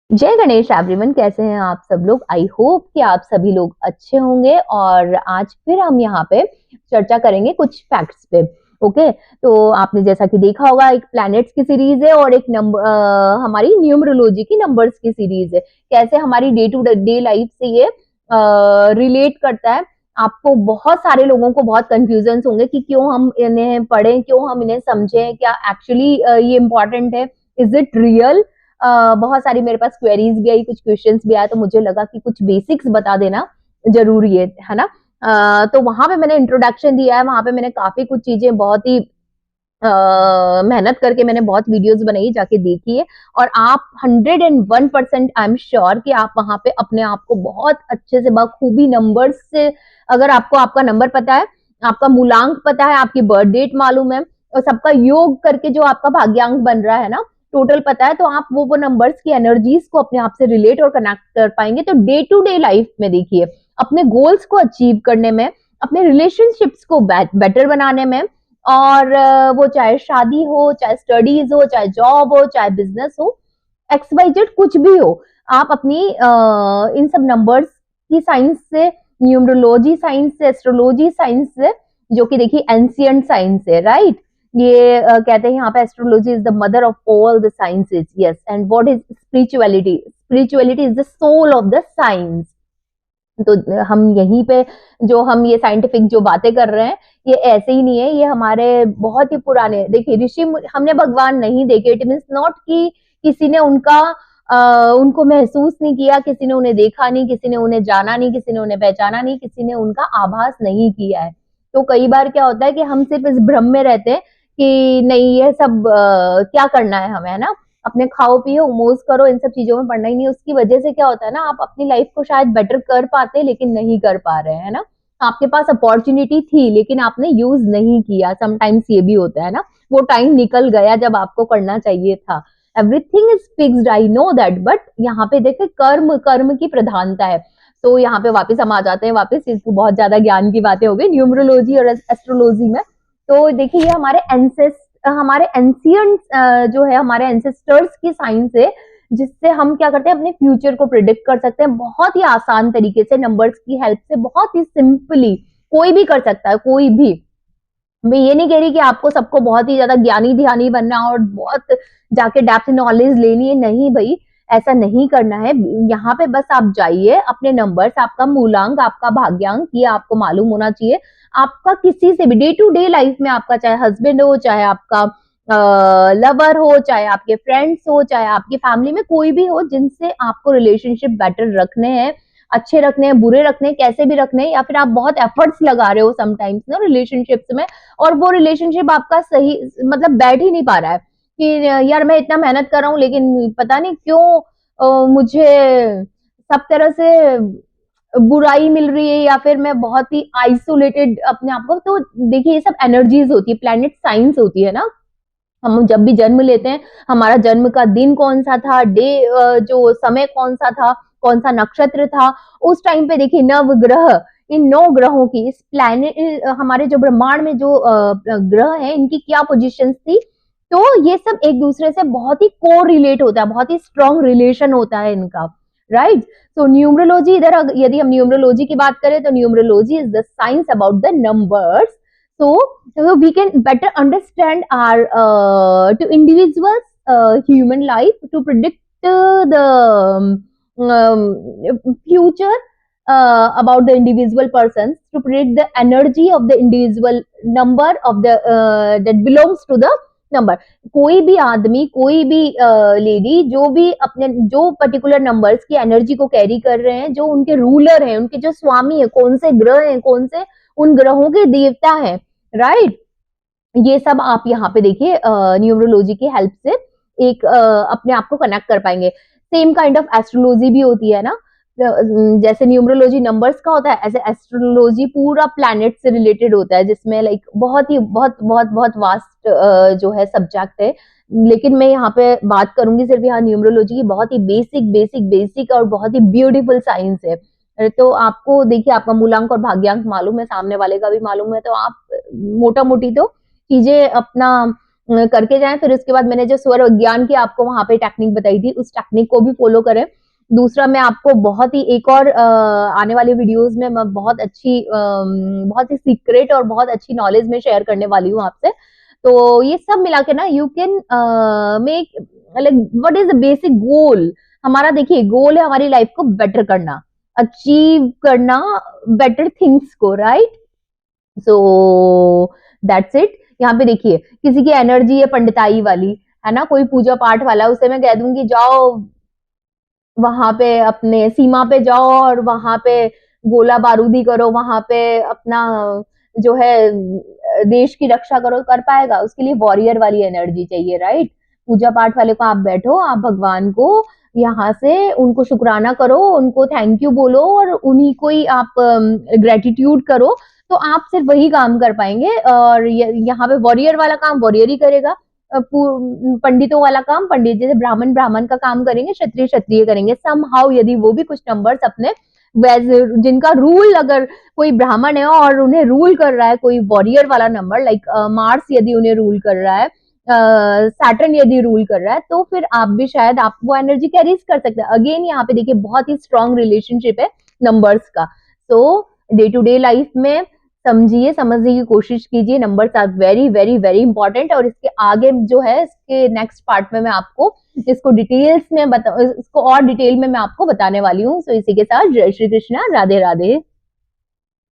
जय गणेश एवरीवन, कैसे हैं आप सब लोग। आई होप कि आप सभी लोग अच्छे होंगे। और आज फिर हम यहाँ पे चर्चा करेंगे कुछ फैक्ट्स पे। ओके, तो आपने जैसा कि देखा होगा, एक प्लैनेट्स की सीरीज है और एक नंबर हमारी न्यूमरोलॉजी की नंबर्स की सीरीज है। कैसे हमारी डे टू डे लाइफ से ये रिलेट करता है। आपको बहुत सारे लोगों को बहुत कंफ्यूजन होंगे कि क्यों हम इन्हें पढ़ें, क्यों हम इन्हें समझें, क्या एक्चुअली ये इम्पोर्टेंट है, इज इट रियल। बहुत सारी मेरे पास क्वेरीज भी आई, कुछ क्वेश्चंस भी आया, तो मुझे लगा कि कुछ बेसिक्स बता देना जरूरी है ना। तो वहां पे मैंने इंट्रोडक्शन दिया है, वहां पे मैंने काफी कुछ चीजें बहुत ही मेहनत करके मैंने बहुत वीडियोस बनाई, जाके देखिए। और आप 101% आई एम श्योर कि आप वहां पे अपने आप को बहुत अच्छे से बखूबी नंबर्स से, अगर आपको आपका नंबर पता है, आपका मूलांक पता है, आपकी बर्थ डेट मालूम है और सबका योग करके जो आपका भाग्यांक बन रहा है ना, टोटल पता है, तो आप वो नंबर्स की एनर्जीज को अपने आप से रिलेट और कनेक्ट कर पाएंगे। तो डे टू डे लाइफ में देखिए, अपने गोल्स को अचीव करने में, अपने रिलेशनशिप्स को बेटर बनाने में, और वो चाहे शादी हो, चाहे स्टडीज हो, चाहे जॉब हो, चाहे बिजनेस हो, एक्स वाई जेड कुछ भी हो, आप अपनी इन सब नंबर्स की साइंस से, न्यूमरोलॉजी साइंस से, एस्ट्रोलॉजी साइंस से, जो कि देखिए एंशियंट साइंस है, राइट। ये कहते हैं यहाँ पे astrology is the mother of all the sciences. Yes, and what is spirituality? Spirituality is the soul of the science. तो हम यहीं पे जो हम ये साइंटिफिक जो बातें कर रहे हैं, ये ऐसे ही नहीं है, ये हमारे बहुत ही पुराने, देखिए ऋषि, हमने भगवान नहीं देखे, इट मीन्स नॉट कि किसी ने उनको महसूस नहीं किया, किसी ने उन्हें देखा नहीं, किसी ने उन्हें जाना नहीं, किसी ने उन्हें पहचाना नहीं, किसी ने उनका आभास नहीं किया है। तो कई बार क्या होता है कि हम सिर्फ इस भ्रम में रहते हैं कि नहीं, ये सब क्या करना है हमें, है ना। अपने खाओ पियो मौज करो, इन सब चीजों में पढ़ना ही नहीं। उसकी वजह से क्या होता है ना, आप अपनी लाइफ को शायद बेटर कर पाते लेकिन नहीं कर पा रहे हैं ना। आपके पास अपॉर्चुनिटी थी लेकिन आपने यूज नहीं किया, समटाइम्स ये भी होता है ना। वो टाइम निकल गया जब आपको करना चाहिए था। Everything is fixed, I know that, but यहाँ पे देखे कर्म कर्म की प्रधानता है। तो यहाँ पे वापस हम आ जाते हैं, वापस इसको बहुत ज्यादा ज्ञान की बातें हो गई न्यूमरोलॉजी और एस्ट्रोलॉजी में। तो देखिए, ये हमारे एंशियंट जो है, हमारे एंसेस्टर्स की साइंस है, जिससे हम क्या करते हैं, अपने फ्यूचर को प्रिडिक्ट कर सकते हैं बहुत ही आसान तरीके से, नंबर्स की हेल्प से, बहुत ही सिंपली। कोई भी कर सकता है, कोई भी। मैं ये नहीं कह रही कि आपको सबको बहुत ही ज्यादा ज्ञानी ध्यानी बनना और बहुत जाके डेप्थ नॉलेज लेनी है, नहीं भाई, ऐसा नहीं करना है। यहाँ पे बस आप जाइए, अपने नंबर्स, आपका मूलांक, आपका भाग्यांक, ये आपको मालूम होना चाहिए। आपका किसी से भी डे टू डे लाइफ में, आपका चाहे हस्बैंड हो, चाहे आपका लवर हो, चाहे आपके फ्रेंड्स हो, चाहे आपकी फैमिली में कोई भी हो, जिनसे आपको रिलेशनशिप बेटर रखने हैं, अच्छे रखने हैं, बुरे रखने हैं, कैसे भी रखने हैं, या फिर आप बहुत एफर्ट्स लगा रहे हो समटाइम्स ना रिलेशनशिप्स में, और वो रिलेशनशिप आपका सही मतलब बैठ ही नहीं पा रहा है कि यार मैं इतना मेहनत कर रहा हूँ लेकिन पता नहीं क्यों मुझे सब तरह से बुराई मिल रही है, या फिर मैं बहुत ही आइसोलेटेड अपने आप को। तो देखिए, ये सब एनर्जीज होती है, प्लैनेट साइंस होती है ना। हम जब भी जन्म लेते हैं, हमारा जन्म का दिन कौन सा था, जो समय कौन सा था, कौन सा नक्षत्र था, उस टाइम पे देखिए नव ग्रह, इन 9 ग्रहों की, इस प्लैनेट, हमारे जो ब्रह्मांड में जो ग्रह हैं, इनकी क्या पोजीशन थी। तो ये सब एक दूसरे से बहुत ही को रिलेट होता है, बहुत ही स्ट्रॉन्ग रिलेशन होता है इनका, राइट। तो न्यूमरोलॉजी, इधर यदि हम न्यूमरोलॉजी की बात करें, तो numerology is the science about the numbers. So we can better understand our to individuals human life, to predict the future about the individual persons, to predict the energy of the individual number of the that belongs to the number. कोई भी आदमी, कोई भी lady, जो भी अपने जो particular numbers की एनर्जी को कैरी कर रहे हैं, जो उनके रूलर हैं, उनके जो स्वामी है, कौन से ग्रह हैं, कौन से उन ग्रहों के देवता हैं, राइट। ये सब आप यहाँ पे देखिए न्यूमरोलॉजी की हेल्प से एक अपने आप को कनेक्ट कर पाएंगे। सेम काइंड ऑफ एस्ट्रोलॉजी भी होती है ना। जैसे न्यूमरोलॉजी नंबर्स का होता है, ऐसे एस्ट्रोलॉजी पूरा प्लैनेट से रिलेटेड होता है, जिसमें लाइक बहुत ही बहुत बहुत बहुत वास्ट जो है सब्जेक्ट है। लेकिन मैं यहाँ पे बात करूंगी सिर्फ यहाँ न्यूमरोलॉजी की, बहुत ही बेसिक बेसिक बेसिक और बहुत ही ब्यूटीफुल साइंस है। तो आपको देखिए, आपका मूलांक और भाग्यांक मालूम है, सामने वाले का भी मालूम है, तो आप मोटा मोटी तो चीजें अपना करके जाएं। फिर उसके बाद मैंने जो स्वर विज्ञान की आपको वहां पे टेक्निक बताई थी, उस टेक्निक को भी फॉलो करें। दूसरा, मैं आपको बहुत ही एक और आने वाली वीडियोस में मैं बहुत ही सीक्रेट और बहुत अच्छी नॉलेज में शेयर करने वाली हूँ आपसे। तो ये सब मिला के ना you can make like what is the basic goal. हमारा देखिए गोल है हमारी लाइफ को बेटर करना, अचीव करना बेटर थिंग्स को, राइट। So that's it. यहाँ पे देखिए किसी की एनर्जी है पंडिताई वाली, है ना, कोई पूजा पाठ वाला, उसे मैं कह दूंगी जाओ वहां पे अपने सीमा पे जाओ और वहां पे गोला बारूदी करो, वहां पे अपना जो है देश की रक्षा करो, कर पाएगा? उसके लिए वॉरियर वाली एनर्जी चाहिए, राइट। पूजा पाठ वाले को आप बैठो, आप भगवान को यहाँ से उनको शुक्राना करो, उनको थैंक यू बोलो और उन्हीं को ही आप ग्रेटिट्यूड करो, तो आप सिर्फ वही काम कर पाएंगे। और यहाँ पे वॉरियर वाला काम वॉरियर ही करेगा, पंडितों वाला काम पंडित, जैसे ब्राह्मण ब्राह्मण का काम करेंगे, क्षत्रिय क्षत्रिय करेंगे। समहाउ यदि वो भी कुछ नंबर्स अपने जिनका रूल, अगर कोई ब्राह्मण है और उन्हें रूल कर रहा है कोई वॉरियर वाला नंबर, लाइक मार्स यदि उन्हें रूल कर रहा है, सैटर्न यदि रूल कर रहा है, तो फिर आप भी शायद आप वो एनर्जी कैरीज कर सकते हैं। अगेन यहाँ पे देखिए बहुत ही स्ट्रॉन्ग रिलेशनशिप है नंबर्स का। So day to day life में समझिए, समझने की कोशिश कीजिए, numbers are very very very important. और इसके आगे जो है इसके नेक्स्ट पार्ट में मैं आपको इसको डिटेल्स में इसको और डिटेल में मैं आपको बताने वाली हूँ। सो इसी के साथ जय श्री कृष्णा, राधे राधे।